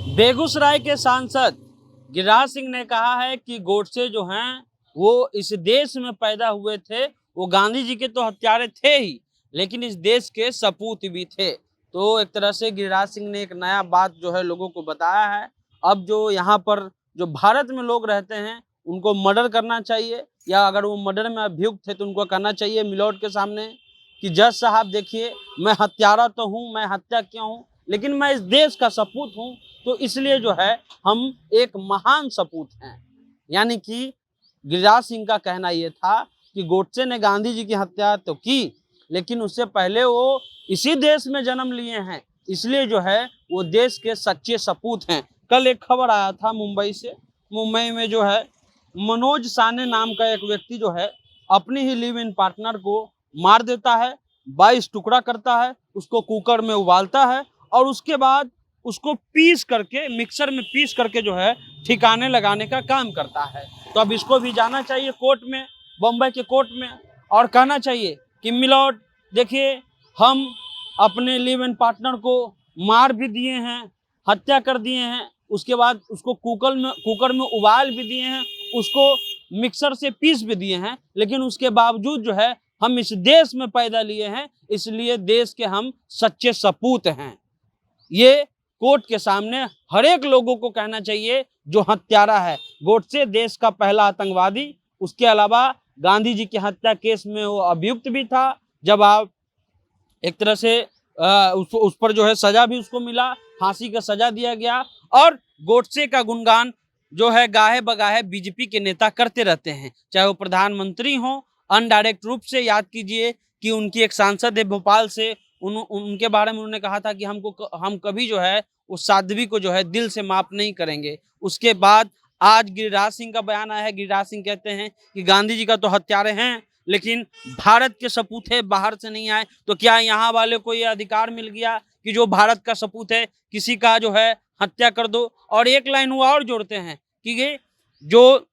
बेगूसराय के सांसद गिरिराज सिंह ने कहा है कि गोडसे जो हैं वो इस देश में पैदा हुए थे। वो गांधी जी के तो हत्यारे थे ही, लेकिन इस देश के सपूत भी थे। तो एक तरह से गिरिराज सिंह ने एक नया बात जो है लोगों को बताया है। अब जो यहाँ पर जो भारत में लोग रहते हैं उनको मर्डर करना चाहिए, या अगर वो मर्डर में अभियुक्त थे तो उनको कहना चाहिए मिलोट के सामने कि जज साहब देखिए, मैं हत्यारा तो हूँ, मैं हत्या किया हूँ, लेकिन मैं इस देश का सपूत हूँ, तो इसलिए जो है हम एक महान सपूत हैं। यानी कि गिरिराज सिंह का कहना यह था कि गोडसे ने गांधी जी की हत्या तो की, लेकिन उससे पहले वो इसी देश में जन्म लिए हैं, इसलिए जो है वो देश के सच्चे सपूत हैं। कल एक खबर आया था मुंबई से। मुंबई में जो है मनोज साने नाम का एक व्यक्ति जो है अपनी ही लिव इन पार्टनर को मार देता है, 22 टुकड़ा करता है, उसको कुकर में उबालता है और उसके बाद उसको पीस करके, मिक्सर में पीस करके जो है ठिकाने लगाने का काम करता है। तो अब इसको भी जाना चाहिए कोर्ट में, बम्बई के कोर्ट में, और कहना चाहिए कि मिलोट देखिए, हम अपने लिव इन पार्टनर को मार भी दिए हैं, हत्या कर दिए हैं, उसके बाद उसको कुकर में उबाल भी दिए हैं, उसको मिक्सर से पीस भी दिए हैं, लेकिन उसके बावजूद जो है हम इस देश में पैदा लिए हैं, इसलिए देश के हम सच्चे सपूत हैं। ये कोर्ट के सामने हर एक लोगों को कहना चाहिए जो हत्यारा है। गोडसे देश का पहला आतंकवादी, उसके अलावा गांधी जी की हत्या केस में वो अभियुक्त भी था। जब आप एक तरह से उस पर जो है सजा भी उसको मिला, फांसी का सजा दिया गया। और गोडसे का गुणगान जो है गाहे बगाहे बीजेपी के नेता करते रहते हैं, चाहे वो प्रधानमंत्री हो। अनडायरेक्ट रूप से याद कीजिए कि उनकी एक सांसद है भोपाल से, उनके बारे में उन्होंने कहा था कि हम कभी जो है उस साध्वी को जो है दिल से माफ नहीं करेंगे। उसके बाद आज गिरिराज सिंह का बयान आया है। गिरिराज सिंह कहते हैं कि गांधी जी का तो हत्यारे हैं, लेकिन भारत के सपूत है, बाहर से नहीं आए। तो क्या यहाँ वाले को ये अधिकार मिल गया कि जो भारत का सपूत है किसी का जो है हत्या कर दो? और एक लाइन वो और जोड़ते हैं कि ये जो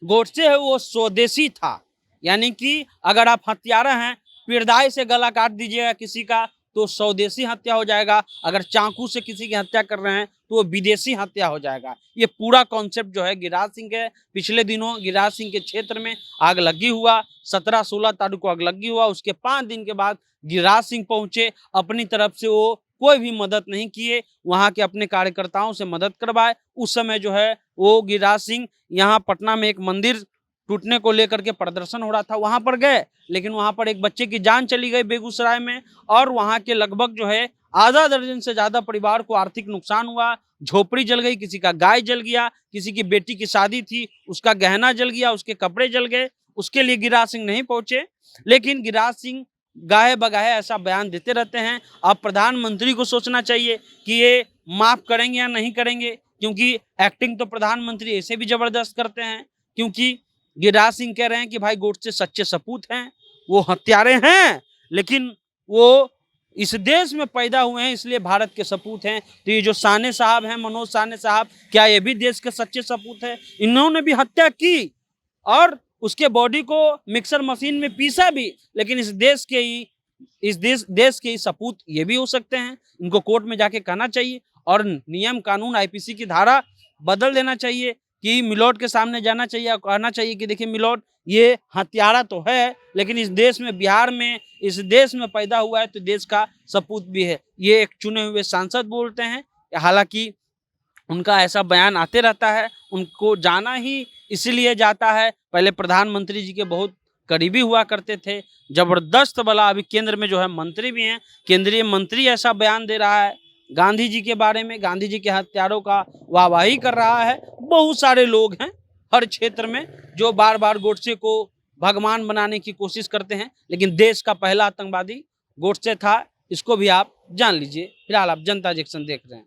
गोडसे है वो स्वदेशी था, यानी कि अगर आप हत्यारा हैं, पीड़दाई से गला काट दीजिएगा किसी का तो स्वदेशी हत्या हो जाएगा, अगर चाकू से किसी की हत्या कर रहे हैं तो वो विदेशी हत्या हो जाएगा। ये पूरा कॉन्सेप्ट जो है गिरिराज सिंह के। पिछले दिनों गिरिराज सिंह के क्षेत्र में आग लगी हुआ, 17-16 तारीख को आग लगी हुआ, उसके 5 दिन के बाद गिरिराज सिंह पहुंचे। अपनी तरफ से वो कोई भी मदद नहीं किए, वहां के अपने कार्यकर्ताओं से मदद करवाए। उस समय जो है वो गिरिराज सिंह यहाँ पटना में एक मंदिर टूटने को लेकर के प्रदर्शन हो रहा था, वहां पर गए, लेकिन वहां पर एक बच्चे की जान चली गई बेगूसराय में, और वहां के लगभग जो है आधा दर्जन से ज्यादा परिवार को आर्थिक नुकसान हुआ। झोपड़ी जल गई, किसी का गाय जल गया, किसी की बेटी की शादी थी उसका गहना जल गया, उसके कपड़े जल गए। उसके लिए गिरिराज सिंह नहीं पहुंचे, लेकिन गिरिराज सिंह गाहे बगाहे ऐसा बयान देते रहते हैं। अब प्रधानमंत्री को सोचना चाहिए कि ये माफ करेंगे या नहीं करेंगे, क्योंकि एक्टिंग तो प्रधानमंत्री ऐसे भी जबरदस्त करते हैं। क्योंकि गिरिराज सिंह कह रहे हैं कि भाई गोडसे सच्चे सपूत हैं, वो हत्यारे हैं, लेकिन वो इस देश में पैदा हुए हैं, इसलिए भारत के सपूत हैं। तो ये जो साने साहब हैं, मनोज साने साहब, क्या ये भी देश के सच्चे सपूत हैं? इन्होंने भी हत्या की और उसके बॉडी को मिक्सर मशीन में पीसा भी, लेकिन इस देश के ही सपूत ये भी हो सकते हैं। इनको कोर्ट में जाके कहना चाहिए और नियम कानून आईपीसी की धारा बदल देना चाहिए कि मिलोट के सामने जाना चाहिए और कहना चाहिए कि देखिए मिलोट, ये हत्यारा तो है, लेकिन इस देश में, बिहार में, इस देश में पैदा हुआ है, तो देश का सपूत भी है। ये एक चुने हुए सांसद बोलते हैं, हालांकि उनका ऐसा बयान आते रहता है। उनको जाना ही इसलिए जाता है, पहले प्रधानमंत्री जी के बहुत करीबी हुआ करते थे, जबरदस्त वाला। अभी केंद्र में जो है मंत्री भी हैं, केंद्रीय मंत्री ऐसा बयान दे रहा है गांधी जी के बारे में, गांधी जी के हत्यारों का वाहवाही कर रहा है। बहुत सारे लोग हैं हर क्षेत्र में जो बार बार गोडसे को भगवान बनाने की कोशिश करते हैं, लेकिन देश का पहला आतंकवादी गोडसे था, इसको भी आप जान लीजिए। फिलहाल आप जनता जंक्शन देख रहे हैं।